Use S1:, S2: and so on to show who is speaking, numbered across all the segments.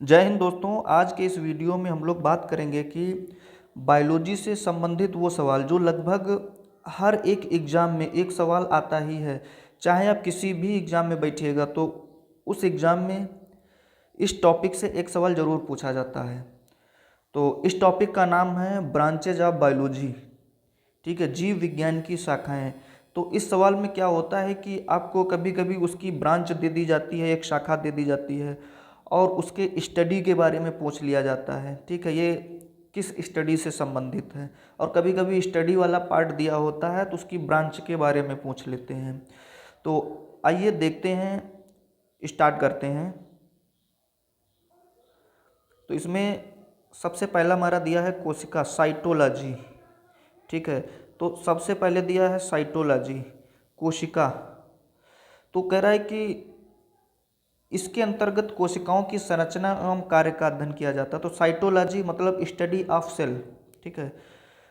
S1: जय हिंद दोस्तों। आज के इस वीडियो में हम लोग बात करेंगे कि बायोलॉजी से संबंधित वो सवाल जो लगभग हर एक एग्ज़ाम में एक सवाल आता ही है। चाहे आप किसी भी एग्ज़ाम में बैठिएगा तो उस एग्ज़ाम में इस टॉपिक से एक सवाल ज़रूर पूछा जाता है। तो इस टॉपिक का नाम है ब्रांचेज ऑफ बायोलॉजी। ठीक है, जीव विज्ञान की शाखाएं। तो इस सवाल में क्या होता है कि आपको कभी कभी उसकी ब्रांच दे दी जाती है, एक शाखा दे दी जाती है और उसके स्टडी के बारे में पूछ लिया जाता है। ठीक है, ये किस स्टडी से संबंधित है। और कभी कभी स्टडी वाला पार्ट दिया होता है तो उसकी ब्रांच के बारे में पूछ लेते हैं। तो आइए देखते हैं, स्टार्ट करते हैं। तो इसमें सबसे पहला हमारा दिया है कोशिका साइटोलॉजी। ठीक है, तो सबसे पहले दिया है साइटोलॉजी, कोशिका। तो कह रहा है कि इसके अंतर्गत कोशिकाओं की संरचना एवं कार्य का अध्ययन किया जाता है। तो साइटोलॉजी मतलब स्टडी ऑफ सेल। ठीक है,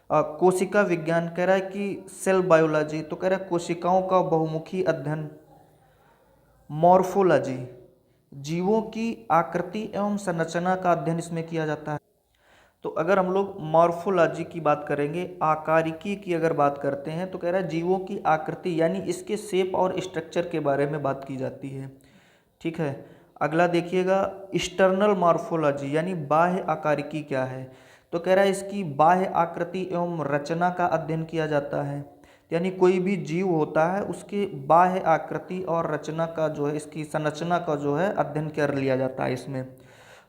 S1: कोशिका विज्ञान कह रहा है कि सेल बायोलॉजी, तो कह रहा है कोशिकाओं का बहुमुखी अध्ययन। मॉर्फोलॉजी, जीवों की आकृति एवं संरचना का अध्ययन इसमें किया जाता है। तो अगर हम लोग मॉर्फोलॉजी की बात करेंगे, आकारिकी की अगर बात करते हैं, तो कह रहा है जीवों की आकृति यानी इसके शेप और स्ट्रक्चर के बारे में बात की जाती है। ठीक है, अगला देखिएगा एक्सटर्नल मॉर्फोलॉजी यानी बाह्य आकारिकी क्या है। तो कह रहा है इसकी बाह्य आकृति एवं रचना का अध्ययन किया जाता है। यानी कोई भी जीव होता है उसके बाह्य आकृति और रचना का जो है, इसकी संरचना का जो है अध्ययन कर लिया जाता है इसमें।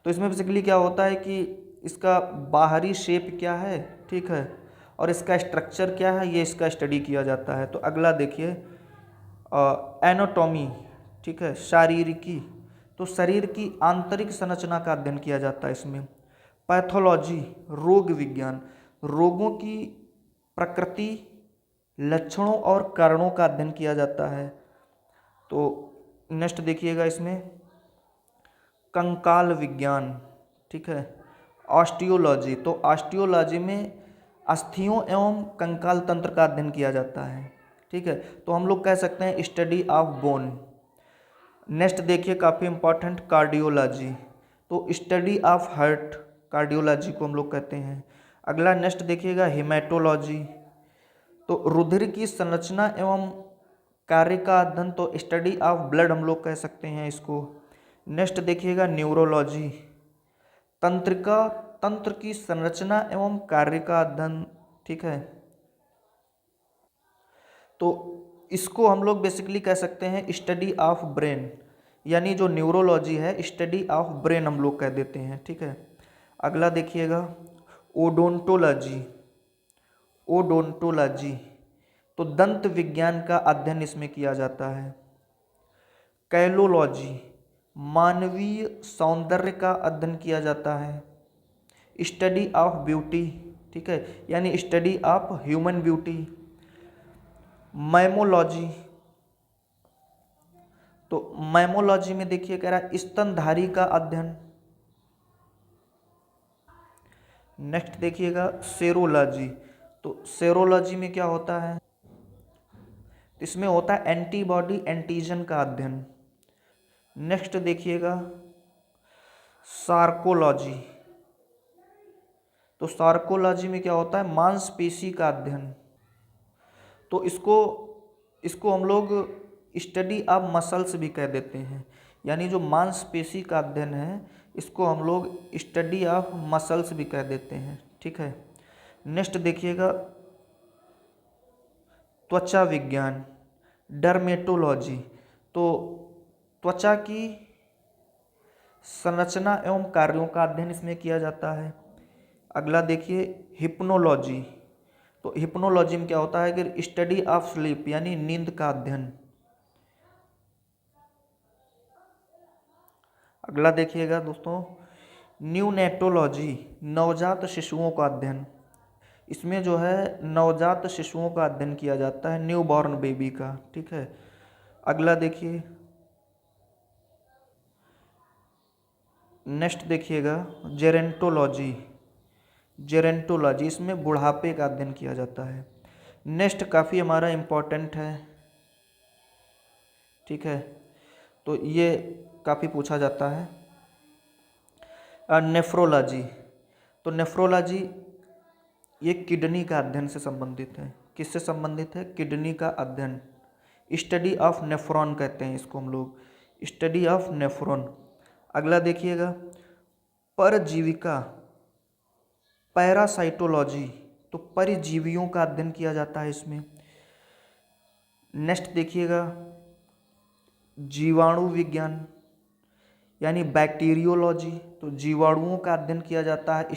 S1: तो इसमें बेसिकली क्या होता है कि इसका बाहरी शेप क्या है, ठीक है, और इसका स्ट्रक्चर क्या है, ये इसका स्टडी किया जाता है। तो अगला देखिए एनाटॉमी। ठीक है, शारीरिकी, तो शरीर की आंतरिक संरचना का अध्ययन किया जाता है इसमें। पैथोलॉजी, रोग विज्ञान, रोगों की प्रकृति, लक्षणों और कारणों का अध्ययन किया जाता है। तो नेक्स्ट देखिएगा इसमें कंकाल विज्ञान। ठीक है, ऑस्टियोलॉजी, तो ऑस्टियोलॉजी में अस्थियों एवं कंकाल तंत्र का अध्ययन किया जाता है। ठीक है, तो हम लोग कह सकते हैं स्टडी ऑफ बोन। नेक्स्ट देखिए काफ़ी इंपॉर्टेंट कार्डियोलॉजी, तो स्टडी ऑफ हार्ट, कार्डियोलॉजी को हम लोग कहते हैं। अगला नेक्स्ट देखिएगा हेमेटोलॉजी, तो रुधिर की संरचना एवं कार्य का अध्ययन, तो स्टडी ऑफ ब्लड हम लोग कह सकते हैं इसको। नेक्स्ट देखिएगा न्यूरोलॉजी, तंत्रिका, तंत्र की संरचना एवं कार्य का अध्ययन। ठीक है, तो इसको हम लोग बेसिकली कह सकते हैं स्टडी ऑफ ब्रेन, यानी जो न्यूरोलॉजी है स्टडी ऑफ ब्रेन हम लोग कह देते हैं। ठीक है, अगला देखिएगा ओडोंटोलॉजी, ओडोंटोलॉजी, तो दंत विज्ञान का अध्ययन इसमें किया जाता है। कैलोलॉजी, मानवीय सौंदर्य का अध्ययन किया जाता है। स्टडी ऑफ ब्यूटी, ठीक है, यानी study of human beauty. Mammalogy, तो मैमोलॉजी में देखिए कह रहा है स्तनधारी का अध्ययन। नेक्स्ट देखिएगा सेरोलॉजी, तो सेरोलॉजी में क्या होता है, इसमें होता है एंटीबॉडी एंटीजन का अध्ययन। नेक्स्ट देखिएगा सार्कोलॉजी, तो सार्कोलॉजी में क्या होता है मांसपेशी का अध्ययन। तो इसको इसको हम लोग स्टडी ऑफ मसल्स भी कह देते हैं, यानी जो मांसपेशी का अध्ययन है इसको हम लोग स्टडी ऑफ मसल्स भी कह देते हैं। ठीक है, नेक्स्ट देखिएगा त्वचा विज्ञान, डर्मेटोलॉजी, तो त्वचा की संरचना एवं कार्यों का अध्ययन इसमें किया जाता है। अगला देखिए हिप्नोलॉजी, तो हिप्नोलॉजी में क्या होता है कि स्टडी ऑफ स्लीप यानी नींद का अध्ययन। अगला देखिएगा दोस्तों न्यूनेटोलॉजी, नवजात शिशुओं का अध्ययन। इसमें जो है नवजात शिशुओं का अध्ययन किया जाता है, न्यू बॉर्न बेबी का। ठीक है, अगला देखिए नेक्स्ट देखिएगा जेरेंटोलॉजी, जेरेंटोलॉजी, इसमें बुढ़ापे का अध्ययन किया जाता है। नेक्स्ट काफ़ी हमारा इम्पोर्टेंट है। ठीक है, तो ये काफ़ी पूछा जाता है नेफ्रोलॉजी। तो नेफ्रोलॉजी ये किडनी का अध्ययन से संबंधित है। किससे संबंधित है? किडनी का अध्ययन। स्टडी ऑफ नेफ्रॉन कहते हैं इसको हम लोग, स्टडी ऑफ नेफ्रॉन। अगला देखिएगा, परजीविका, पैरासाइटोलॉजी, तो परजीवियों का अध्ययन किया जाता है इसमें। नेक्स्ट देखिएगा, जीवाणु विज्ञान यानी बैक्टीरियोलॉजी, तो जीवाणुओं का अध्ययन किया जाता है।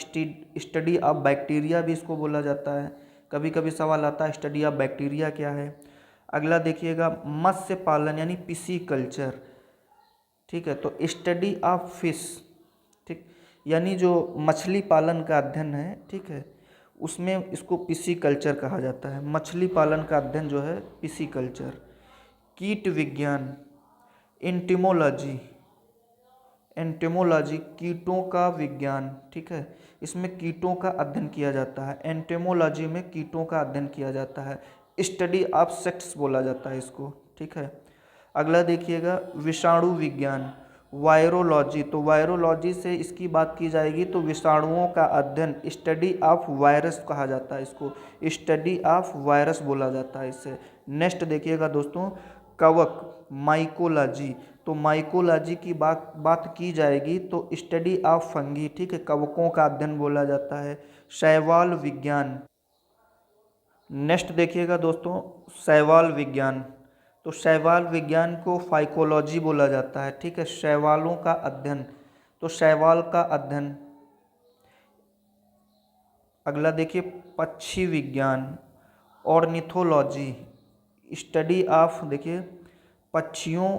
S1: स्टडी ऑफ बैक्टीरिया भी इसको बोला जाता है। कभी कभी सवाल आता है स्टडी ऑफ बैक्टीरिया क्या है। अगला देखिएगा, मत्स्य पालन यानी पिसी कल्चर, ठीक है, तो स्टडी ऑफ फिश, ठीक, यानी जो मछली पालन का अध्ययन है, ठीक है, उसमें इसको पिसी कल्चर कहा जाता है। मछली पालन का अध्ययन जो है पिसी कल्चर। कीट विज्ञान, एंटिमोलॉजी, एंटेमोलॉजी कीटों का विज्ञान, ठीक है, इसमें कीटों का अध्ययन किया जाता है। एंटेमोलॉजी में कीटों का अध्ययन किया जाता है। स्टडी ऑफ सेक्स बोला जाता है इसको, ठीक है। अगला देखिएगा, विषाणु विज्ञान, वायरोलॉजी, तो वायरोलॉजी से इसकी बात की जाएगी तो विषाणुओं का अध्ययन, स्टडी ऑफ वायरस कहा जाता है इसको, स्टडी ऑफ वायरस बोला जाता है इससे। नेक्स्ट देखिएगा दोस्तों, कवक, माइकोलॉजी, तो माइकोलॉजी की बात की जाएगी तो स्टडी ऑफ फंगी, ठीक है, कवकों का अध्ययन बोला जाता है। शैवाल विज्ञान। नेक्स्ट देखिएगा दोस्तों, शैवाल विज्ञान, तो शैवाल विज्ञान को फाइकोलॉजी बोला जाता है, ठीक है, शैवालों का अध्ययन, तो शैवाल का अध्ययन। अगला देखिए, पक्षी विज्ञान, ऑर्निथोलॉजी, स्टडी ऑफ, देखिए, पक्षियों,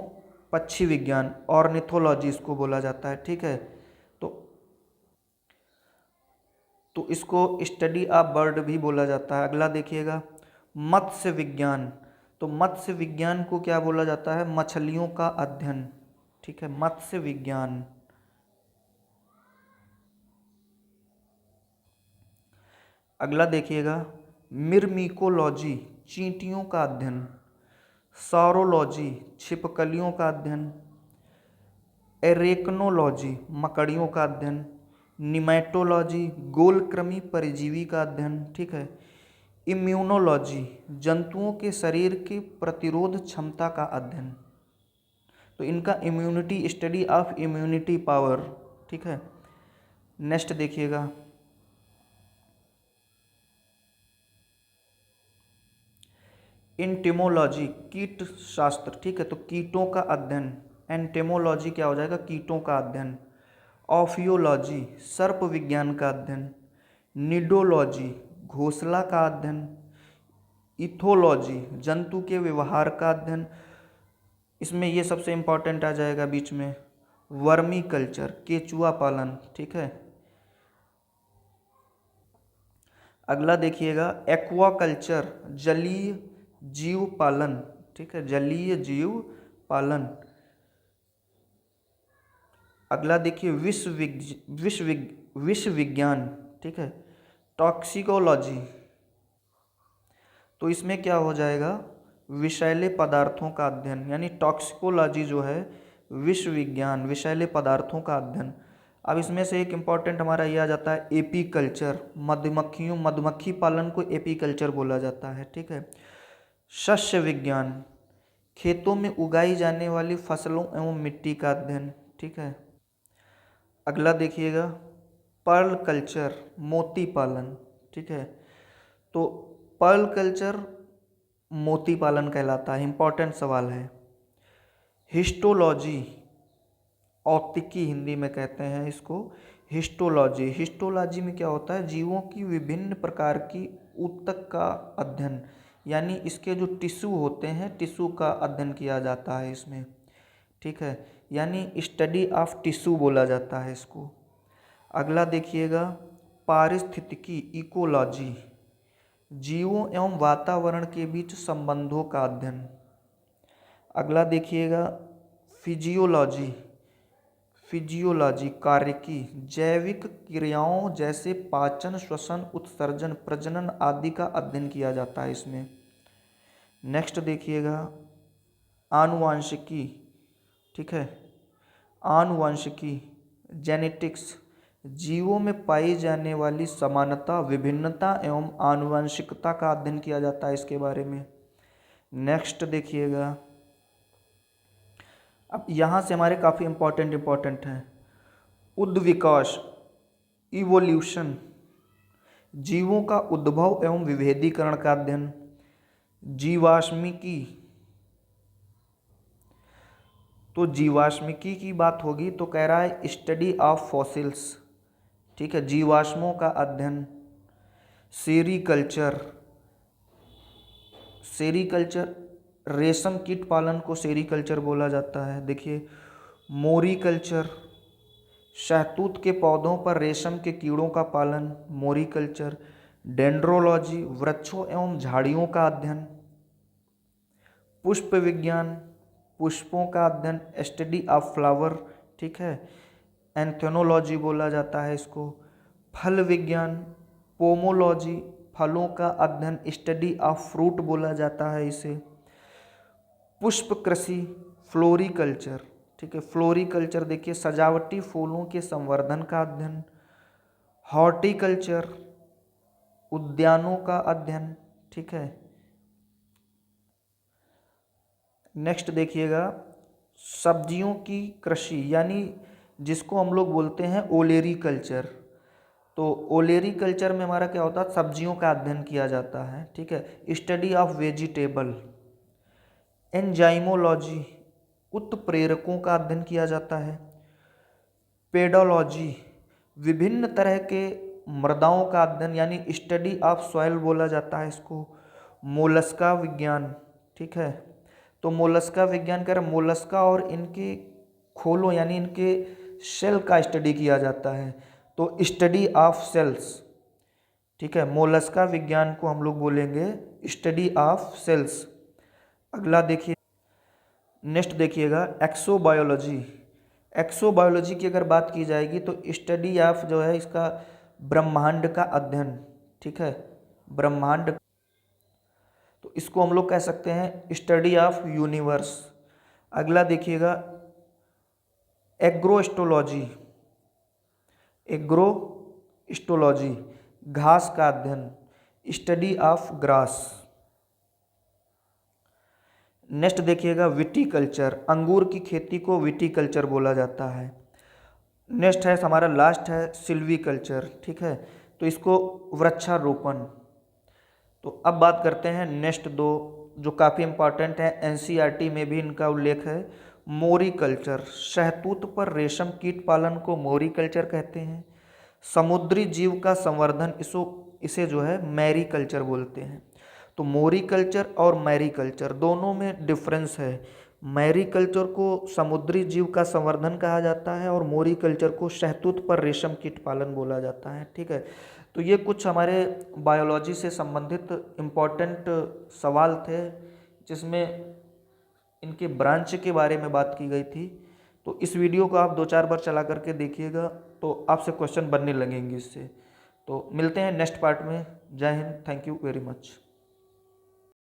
S1: पक्षी विज्ञान, ऑर्निथोलॉजी इसको बोला जाता है, ठीक है। तो तो इसको स्टडी ऑफ बर्ड भी बोला जाता है। अगला देखिएगा, मत्स्य विज्ञान, तो मत्स्य विज्ञान को क्या बोला जाता है? मछलियों का अध्ययन, ठीक है, मत्स्य विज्ञान। अगला देखिएगा, मिर्मिकोलॉजी, चींटियों का अध्ययन। सौरोलॉजी, छिपकलियों का अध्ययन। एरेक्नोलॉजी, मकड़ियों का अध्ययन। निमेटोलॉजी, गोलकृमि परजीवी का अध्ययन, ठीक है। इम्यूनोलॉजी, जंतुओं के शरीर की प्रतिरोध क्षमता का अध्ययन, तो इनका immunity, study of immunity power, ठीक है। नेक्स्ट देखिएगा, एंटेमोलॉजी, कीट शास्त्र, ठीक है, तो कीटों का अध्ययन। एंटेमोलॉजी क्या हो जाएगा? कीटों का अध्ययन। ऑफियोलॉजी, सर्प विज्ञान का अध्ययन। निडोलॉजी, घोंसला का अध्ययन। इथोलॉजी, जंतु के व्यवहार का अध्ययन, इसमें ये सबसे इम्पॉर्टेंट आ जाएगा बीच में। वर्मी कल्चर, केचुआ पालन, ठीक है। अगला देखिएगा, एक्वा कल्चर, जलीय जीव पालन, ठीक है, जलीय जीव पालन। अगला देखिए, विश्व विज्ञान, ठीक है, टॉक्सिकोलॉजी, तो इसमें क्या हो जाएगा? विषैले पदार्थों का अध्ययन, यानी टॉक्सिकोलॉजी जो है विश्व विज्ञान, विषैले पदार्थों का अध्ययन। अब इसमें से एक इम्पॉर्टेंट हमारा ये आ जाता है एपीकल्चर, मधुमक्खी पालन को एपीकल्चर बोला जाता है, ठीक है। शस्य विज्ञान, खेतों में उगाई जाने वाली फसलों एवं मिट्टी का अध्ययन, ठीक है। अगला देखिएगा, पर्ल कल्चर, मोती पालन, ठीक है, तो पर्ल कल्चर मोती पालन कहलाता है, इंपॉर्टेंट सवाल है। हिस्टोलॉजी, औत्तिकी हिंदी में कहते हैं इसको, हिस्टोलॉजी। हिस्टोलॉजी में क्या होता है? जीवों की विभिन्न प्रकार की ऊतक का अध्ययन, यानी इसके जो टिश्यू होते हैं, टिश्यू का अध्ययन किया जाता है इसमें, ठीक है, यानी स्टडी ऑफ टिश्यू बोला जाता है इसको। अगला देखिएगा, पारिस्थितिकी, इकोलॉजी, जीवों एवं वातावरण के बीच संबंधों का अध्ययन। अगला देखिएगा, फिजियोलॉजी, कार्यकी, जैविक क्रियाओं जैसे पाचन, श्वसन, उत्सर्जन, प्रजनन आदि का अध्ययन किया जाता है इसमें। नेक्स्ट देखिएगा, आनुवांशिकी, ठीक है, आनुवांशिकी, जेनेटिक्स, जीवों में पाई जाने वाली समानता, विभिन्नता एवं आनुवंशिकता का अध्ययन किया जाता है इसके बारे में। नेक्स्ट देखिएगा, अब यहाँ से हमारे काफ़ी इम्पोर्टेंट हैं। उद्विकास, इवोल्यूशन, जीवों का उद्भव एवं विभेदीकरण का अध्ययन। जीवाश्मिकी, तो जीवाश्मिकी की बात होगी तो कह रहा है स्टडी ऑफ फॉसिल्स, ठीक है, जीवाश्मों का अध्ययन। सेरीकल्चर, सेरीकल्चर, रेशम कीट पालन को सेरीकल्चर बोला जाता है। देखिए, मोरीकल्चर, शहतूत के पौधों पर रेशम के कीड़ों का पालन, मोरीकल्चर। डेंड्रोलॉजी, वृक्षों एवं झाड़ियों का अध्ययन। पुष्प विज्ञान, पुष्पों का अध्ययन, स्टडी ऑफ फ्लावर, ठीक है, एंथेनोलॉजी बोला जाता है इसको। फल विज्ञान, पोमोलॉजी, फलों का अध्ययन, स्टडी ऑफ फ्रूट बोला जाता है इसे। पुष्प कृषि, फ्लोरिकल्चर, ठीक है, फ्लोरिकल्चर देखिए सजावटी फूलों के संवर्धन का अध्ययन। हॉर्टिकल्चर, उद्यानों का अध्ययन, ठीक है। नेक्स्ट देखिएगा, सब्जियों की कृषि, यानी जिसको हम लोग बोलते हैं ओलेरी कल्चर। तो ओलेरी कल्चर में हमारा क्या होता है, सब्जियों का अध्ययन किया जाता है, ठीक है। Study of vegetable. एंजाइमोलॉजी, उत्प्रेरकों का अध्ययन किया जाता है। पेडोलॉजी, विभिन्न तरह के मृदाओं का अध्ययन, यानी स्टडी ऑफ सॉइल बोला जाता है इसको। मोलस्का विज्ञान, ठीक है, तो मोलस्का विज्ञान कर मोलस्का और इनके खोलों यानी इनके सेल का स्टडी किया जाता है, तो स्टडी ऑफ सेल्स, ठीक है, मोलस्का विज्ञान को हम लोग बोलेंगे स्टडी ऑफ सेल्स। अगला देखिए, नेक्स्ट देखिएगा एक्सोबायोलॉजी। एक्सोबायोलॉजी की अगर बात की जाएगी तो स्टडी ऑफ जो है इसका ब्रह्मांड का अध्ययन, ठीक है, ब्रह्मांड, तो इसको हम लोग कह सकते हैं स्टडी ऑफ यूनिवर्स। अगला देखिएगा एग्रोस्टोलॉजी, एग्रोस्टोलॉजी, घास का अध्ययन, स्टडी ऑफ ग्रास। नेक्स्ट देखिएगा विटीकल्चर, अंगूर की खेती को विटीकल्चर बोला जाता है। नेक्स्ट है हमारा लास्ट है सिल्वीकल्चर, ठीक है, तो इसको वृक्षारोपण। तो अब बात करते हैं नेक्स्ट दो जो काफ़ी इंपॉर्टेंट है, एनसीईआरटी में भी इनका उल्लेख है। मोरीकल्चर, शहतूत पर रेशम कीट पालन को मोरीकल्चर कहते हैं। समुद्री जीव का संवर्धन इसे जो है मैरीकल्चर बोलते हैं। तो मोरीकल्चर और मैरीकल्चर दोनों में डिफरेंस है। मैरीकल्चर को समुद्री जीव का संवर्धन कहा जाता है और मोरीकल्चर को शहतूत पर रेशम कीट पालन बोला जाता है, ठीक है। तो ये कुछ हमारे बायोलॉजी से संबंधित इम्पॉर्टेंट सवाल थे जिसमें इनके ब्रांच के बारे में बात की गई थी। तो इस वीडियो को आप 2-4 बार चला करके देखिएगा तो आपसे क्वेश्चन बनने लगेंगे इससे। तो मिलते हैं नेक्स्ट पार्ट में। जय Hind, thank you very much.